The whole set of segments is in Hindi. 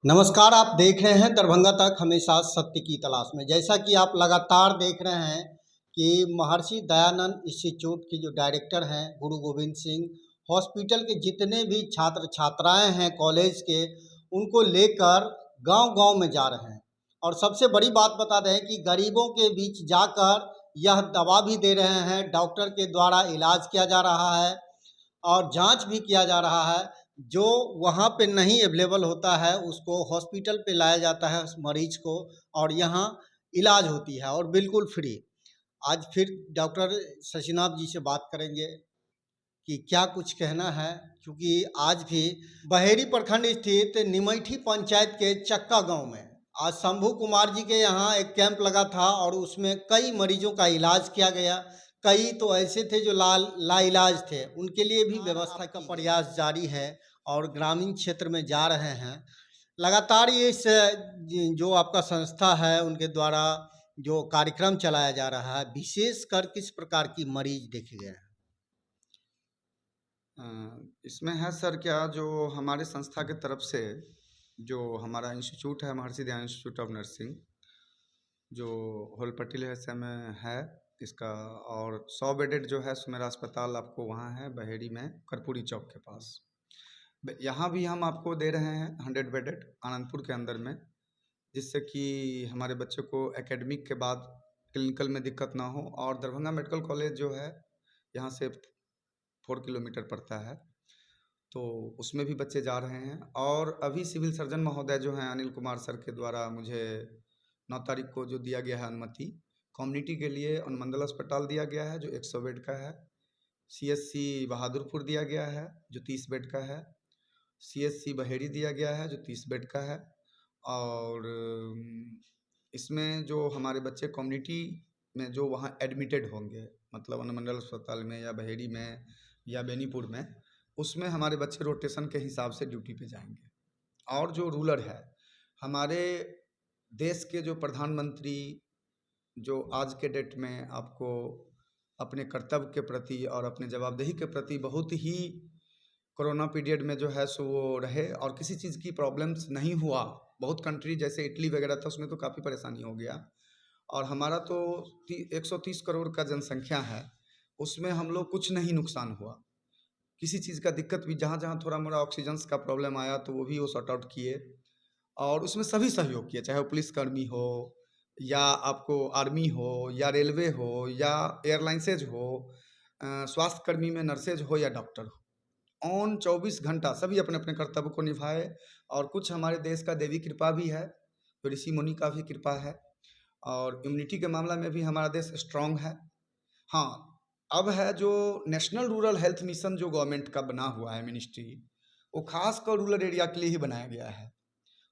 नमस्कार। आप देख रहे हैं दरभंगा तक, हमेशा सत्य की तलाश में। जैसा कि आप लगातार देख रहे हैं कि महर्षि दयानंद इंस्टीट्यूट की जो डायरेक्टर हैं गुरु गोविंद सिंह, हॉस्पिटल के जितने भी छात्र छात्राएं हैं कॉलेज के, उनको लेकर गांव-गांव में जा रहे हैं। और सबसे बड़ी बात बता दें कि गरीबों के बीच जाकर यह दवा भी दे रहे हैं, डॉक्टर के द्वारा इलाज किया जा रहा है और जांच भी किया जा रहा है। जो वहाँ पे नहीं अवेलेबल होता है उसको हॉस्पिटल पे लाया जाता है उस मरीज को, और यहाँ इलाज होती है और बिल्कुल फ्री। आज फिर डॉक्टर शशिनाथ जी से बात करेंगे कि क्या कुछ कहना है, क्योंकि आज भी बहेरी प्रखंड स्थित निमैठी पंचायत के चक्का गांव में आज शंभू कुमार जी के यहाँ एक कैंप लगा था और उसमें कई मरीजों का इलाज किया गया। कई तो ऐसे थे जो लाइलाज थे, उनके लिए भी व्यवस्था का प्रयास जारी है और ग्रामीण क्षेत्र में जा रहे हैं लगातार। ये इस जो आपका संस्था है उनके द्वारा जो कार्यक्रम चलाया जा रहा है, विशेषकर किस प्रकार की मरीज देखे गए हैं? अ, इसमें है सर क्या जो हमारे संस्था की तरफ से जो हमारा इंस्टीट्यूट है Maharshi Dayanand institute of nursing जो होलपट्टी लहसे में है इसका, और 100 बेडेड जो है मेरा अस्पताल आपको वहाँ है बहेड़ी में कर्पूरी चौक के पास। यहाँ भी हम आपको दे रहे हैं 100 बेडेड आनंदपुर के अंदर में, जिससे कि हमारे बच्चे को एकेडमिक के बाद क्लिनिकल में दिक्कत ना हो। और दरभंगा मेडिकल कॉलेज जो है यहाँ से 4 किलोमीटर पड़ता है, तो उसमें भी बच्चे जा रहे हैं। और अभी सिविल सर्जन महोदय जो हैं अनिल कुमार सर के द्वारा मुझे 9 तारीख को जो दिया गया है अनुमति, कम्युनिटी के लिए अनुमंडल अस्पताल दिया गया है जो 100 बेड का है, सीएससी बहादुरपुर दिया गया है जो 30 बेड का है, सीएससी बहेड़ी दिया गया है जो 30 बेड का है। और इसमें जो हमारे बच्चे कम्युनिटी में जो वहाँ एडमिटेड होंगे, मतलब अनुमंडल अस्पताल में या बहेड़ी में या बेनीपुर में, उसमें हमारे बच्चे रोटेशन के हिसाब से ड्यूटी पे जाएंगे। और जो रूलर है, हमारे देश के जो प्रधानमंत्री जो आज के डेट में आपको अपने कर्तव्य के प्रति और अपने जवाबदेही के प्रति बहुत ही कोरोना पीरियड में जो है सो वो रहे और किसी चीज़ की प्रॉब्लम्स नहीं हुआ। बहुत कंट्री जैसे इटली वगैरह था उसमें तो काफ़ी परेशानी हो गया, और हमारा तो 130 करोड़ का जनसंख्या है, उसमें हम लोग कुछ नहीं नुकसान हुआ। किसी चीज़ का दिक्कत भी जहाँ जहाँ थोड़ा मोड़ा ऑक्सीजन का प्रॉब्लम आया तो वो भी वो सॉर्ट आउट किए, और उसमें सभी सहयोग किए, चाहे वो पुलिसकर्मी हो या आपको आर्मी हो या रेलवे हो या एयरलाइंसेज हो, स्वास्थ्य कर्मी में नर्सेज हो या डॉक्टर हो, ऑन 24 घंटा सभी अपने अपने कर्तव्य को निभाए। और कुछ हमारे देश का देवी कृपा भी है, तो ऋषि मुनि का भी कृपा है, और इम्यूनिटी के मामला में भी हमारा देश स्ट्रांग है। हाँ, अब है जो नेशनल रूरल हेल्थ मिशन जो गवर्नमेंट का बना हुआ है मिनिस्ट्री, वो खास कर रूरल एरिया के लिए ही बनाया गया है।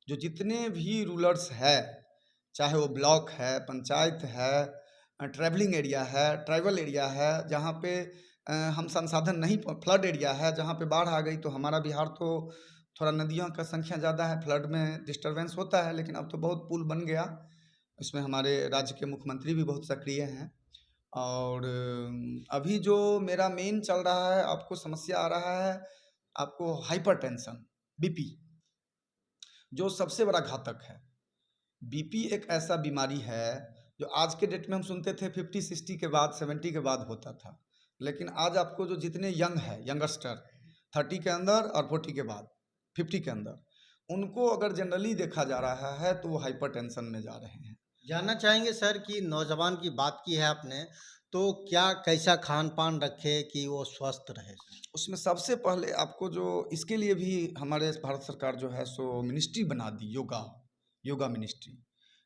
जो जितने भी रूलर्स है, चाहे वो ब्लॉक है, पंचायत है, ट्रैवलिंग एरिया है, ट्राइबल एरिया है, जहाँ पे हम संसाधन नहीं, फ्लड एरिया है जहाँ पे बाढ़ आ गई, तो हमारा बिहार तो थोड़ा नदियों का संख्या ज़्यादा है, फ्लड में डिस्टरबेंस होता है, लेकिन अब तो बहुत पुल बन गया। इसमें हमारे राज्य के मुख्यमंत्री भी बहुत सक्रिय हैं। और अभी जो मेरा मेन चल रहा है, आपको समस्या आ रहा है, आपको हाइपरटेंशन, बीपी, जो सबसे बड़ा घातक है। बीपी एक ऐसा बीमारी है जो आज के डेट में हम सुनते थे 50-60 के बाद, 70 के बाद होता था, लेकिन आज आपको जो जितने यंग है, यंगस्टर 30 के अंदर और 40 के बाद, 50 के अंदर, उनको अगर जनरली देखा जा रहा है तो वो हाइपरटेंशन में जा रहे हैं। जानना चाहेंगे सर कि नौजवान की बात की है आपने, तो क्या कैसा खान पान रखे कि वो स्वस्थ रहे? उसमें सबसे पहले आपको जो इसके लिए भी हमारे भारत सरकार जो है सो मिनिस्ट्री बना दी, योगा योगा मिनिस्ट्री।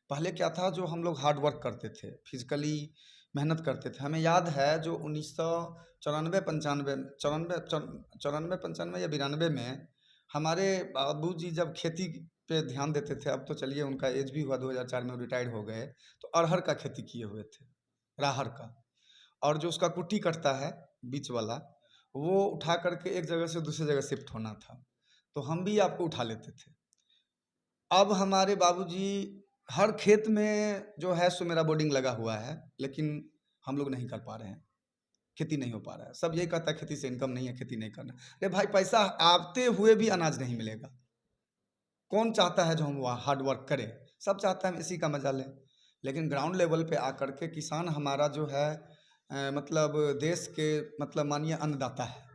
पहले क्या था, जो हम लोग हार्ड वर्क करते थे, फिजिकली मेहनत करते थे। हमें याद है जो 1994 95 चौरानवे पंचानवे या 92 में हमारे बाबूजी जब खेती पे ध्यान देते थे, अब तो चलिए उनका एज भी हुआ, 2004 में रिटायर्ड हो गए, तो अरहर का खेती किए हुए थे, राहर का। और जो उसका कुट्टी कटता है बीच वाला, वो उठा करके एक जगह से दूसरी जगह शिफ्ट होना था, तो हम भी आपको उठा लेते थे। अब हमारे बाबूजी हर खेत में जो है सो मेरा बोर्डिंग लगा हुआ है, लेकिन हम लोग नहीं कर पा रहे हैं, खेती नहीं हो पा रहा है। सब यही कहता है खेती से इनकम नहीं है, खेती नहीं करना। अरे भाई, पैसा आते हुए भी अनाज नहीं मिलेगा। कौन चाहता है जो हम वहाँ हार्ड वर्क करें? सब चाहता है हम इसी का मजा लें। लेकिन ग्राउंड लेवल पे आकर के किसान हमारा जो है मतलब देश के मतलब मानिए अन्नदाता है।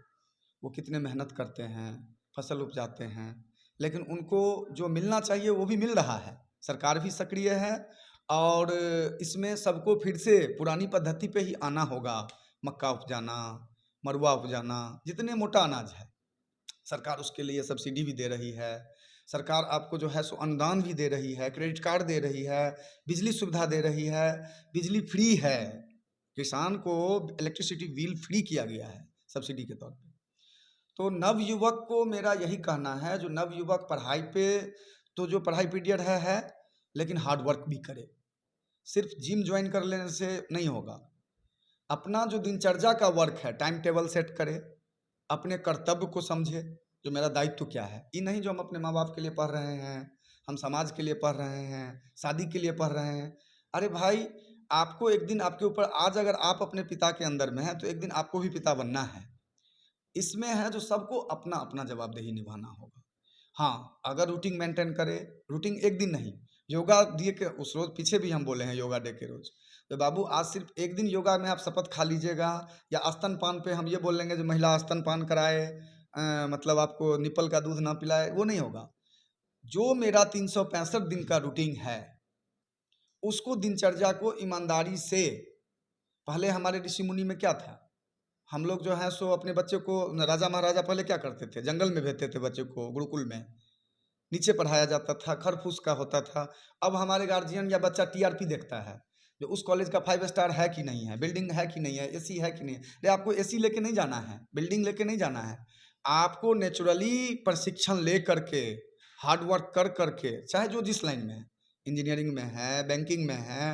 वो कितने मेहनत करते हैं, फसल उपजाते हैं, लेकिन उनको जो मिलना चाहिए वो भी मिल रहा है। सरकार भी सक्रिय है और इसमें सबको फिर से पुरानी पद्धति पे ही आना होगा। मक्का उपजाना, मरुआ उपजाना, जितने मोटा अनाज है सरकार उसके लिए सब्सिडी भी दे रही है। सरकार आपको जो है सो अनुदान भी दे रही है, क्रेडिट कार्ड दे रही है, बिजली सुविधा दे रही है, बिजली फ्री है। किसान को इलेक्ट्रिसिटी बिल फ्री किया गया है सब्सिडी के तौर पे। तो नवयुवक को मेरा यही कहना है, जो नवयुवक पढ़ाई पे तो जो पढ़ाई पीरियड है, लेकिन हार्ड वर्क भी करे। सिर्फ जिम ज्वाइन कर लेने से नहीं होगा। अपना जो दिनचर्या का वर्क है टाइम टेबल सेट करे, अपने कर्तव्य को समझे, जो मेरा दायित्व क्या है। ये नहीं जो हम अपने माँ बाप के लिए पढ़ रहे हैं, हम समाज के लिए पढ़ रहे हैं, शादी के लिए पढ़ रहे हैं। अरे भाई, आपको एक दिन आपके ऊपर आज अगर आप अपने पिता के अंदर में हैं तो एक दिन आपको भी पिता बनना है। इसमें है जो सबको अपना अपना जवाबदेही निभाना होगा। हाँ, अगर रूटीन मेंटेन करे, रूटीन एक दिन नहीं, योगा दिए के उस रोज पीछे भी हम बोले हैं योगा डे के रोज। तो बाबू आज सिर्फ एक दिन योगा में आप शपथ खा लीजिएगा, या स्तनपान पे हम ये बोल लेंगे जो महिला स्तनपान कराए, मतलब आपको निपल का दूध ना पिलाए, वो नहीं होगा। जो मेरा 365 दिन का रूटीन है उसको दिनचर्या को ईमानदारी से, पहले हमारे ऋषि मुनि में क्या था, हम लोग जो है सो अपने बच्चे को, राजा महाराजा पहले क्या करते थे, जंगल में भेजते थे बच्चे को, गुरुकुल में नीचे पढ़ाया जाता था, खरफूस का होता था। अब हमारे गार्जियन या बच्चा टीआरपी देखता है, जो उस कॉलेज का 5 स्टार है कि नहीं है, बिल्डिंग है कि नहीं है, एसी है कि नहीं है। अरे आपको एसी लेके नहीं जाना है, बिल्डिंग लेके नहीं जाना है, आपको नेचुरली प्रशिक्षण ले करके, हार्ड वर्क कर करके, चाहे जो जिस लाइन में है, इंजीनियरिंग में है, बैंकिंग में है,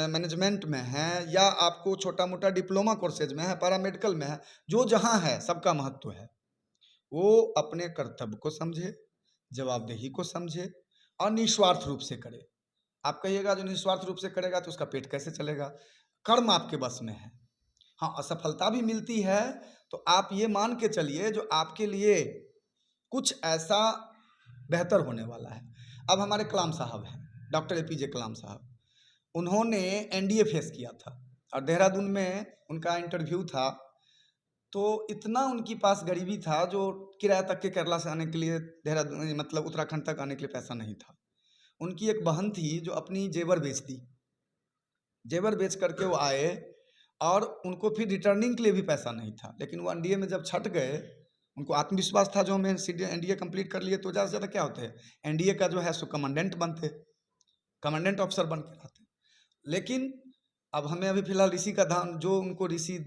मैनेजमेंट में है, या आपको छोटा मोटा डिप्लोमा कोर्सेज में है, पैरामेडिकल में है, जो जहाँ है सबका महत्व है। वो अपने कर्तव्य को समझे, जवाबदेही को समझे और निस्वार्थ रूप से करे। आप कहिएगा जो निस्वार्थ रूप से करेगा तो उसका पेट कैसे चलेगा? कर्म आपके बस में है। हाँ, असफलता भी मिलती है तो आप ये मान के चलिए जो आपके लिए कुछ ऐसा बेहतर होने वाला है। अब हमारे कलाम साहब हैं, डॉक्टर एपीजे कलाम साहब, उन्होंने एनडीए फेस किया था और देहरादून में उनका इंटरव्यू था। तो इतना उनके पास गरीबी था जो किराया तक के केरला से आने के लिए, देहरादून मतलब उत्तराखंड तक आने के लिए पैसा नहीं था। उनकी एक बहन थी जो अपनी जेवर बेच दी, जेवर बेच करके वो आए और उनको फिर रिटर्निंग के लिए भी पैसा नहीं था। लेकिन वो एनडीए में जब छट गए, उनको आत्मविश्वास था जो हमें एनडीए कंप्लीट कर लिए तो ज़्यादा से ज़्यादा क्या होते हैं, एनडीए का जो है सो कमांडेंट बनते, कमांडेंट ऑफिसर बन के रहते। लेकिन अब हमें अभी फिलहाल ऋषि का धाम, जो उनको ऋषि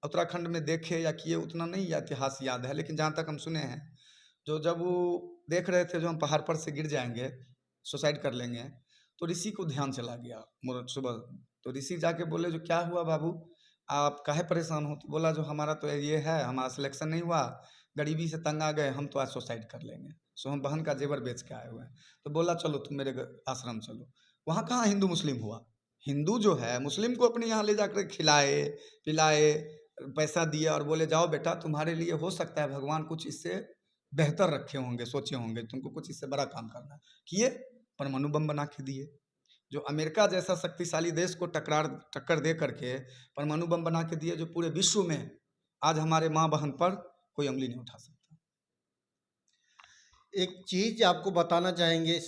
उत्तराखंड में देखे या किए उतना नहीं इतिहास याद है, लेकिन जहाँ तक हम सुने हैं, जो जब वो देख रहे थे जो हम पहाड़ पर से गिर जाएंगे, सुसाइड कर लेंगे, तो ऋषि को ध्यान चला गया सुबह। तो ऋषि जाके बोले जो क्या हुआ बाबू, आप काहे परेशान हो? तो बोला जो हमारा तो ये है, हमारा सिलेक्शन नहीं हुआ, गरीबी से तंग आ गए, हम तो आज सुसाइड कर लेंगे, सो हम बहन का जेवर बेच के आए हुए हैं। तो बोला चलो तुम मेरे आश्रम चलो। वहाँ कहाँ हिंदू मुस्लिम हुआ, हिंदू जो है मुस्लिम को अपने यहाँ ले जाकर खिलाए पिलाए, पैसा दिया और बोले जाओ बेटा तुम्हारे लिए हो सकता है भगवान कुछ इससे बेहतर रखे होंगे, सोचे होंगे, तुमको कुछ इससे बड़ा काम करना है। किए, परमाणु बम बना के दिए। जो अमेरिका जैसा शक्तिशाली देश को टक्कर दे करके परमाणु बम बना के दिए, जो पूरे विश्व में आज हमारे माँ बहन पर कोई उंगली नहीं उठा सकता। एक चीज़ आपको बताना चाहेंगे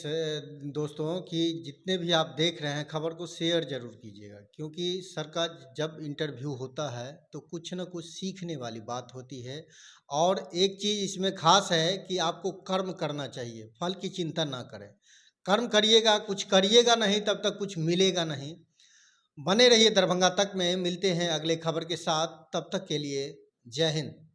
दोस्तों कि जितने भी आप देख रहे हैं खबर को शेयर जरूर कीजिएगा, क्योंकि सर का जब इंटरव्यू होता है तो कुछ न कुछ सीखने वाली बात होती है। और एक चीज़ इसमें खास है कि आपको कर्म करना चाहिए, फल की चिंता ना करें। कर्म करिएगा, कुछ करिएगा नहीं तब तक कुछ मिलेगा नहीं। बने रहिए दरभंगा तक में, मिलते हैं अगले खबर के साथ, तब तक के लिए जय हिंद।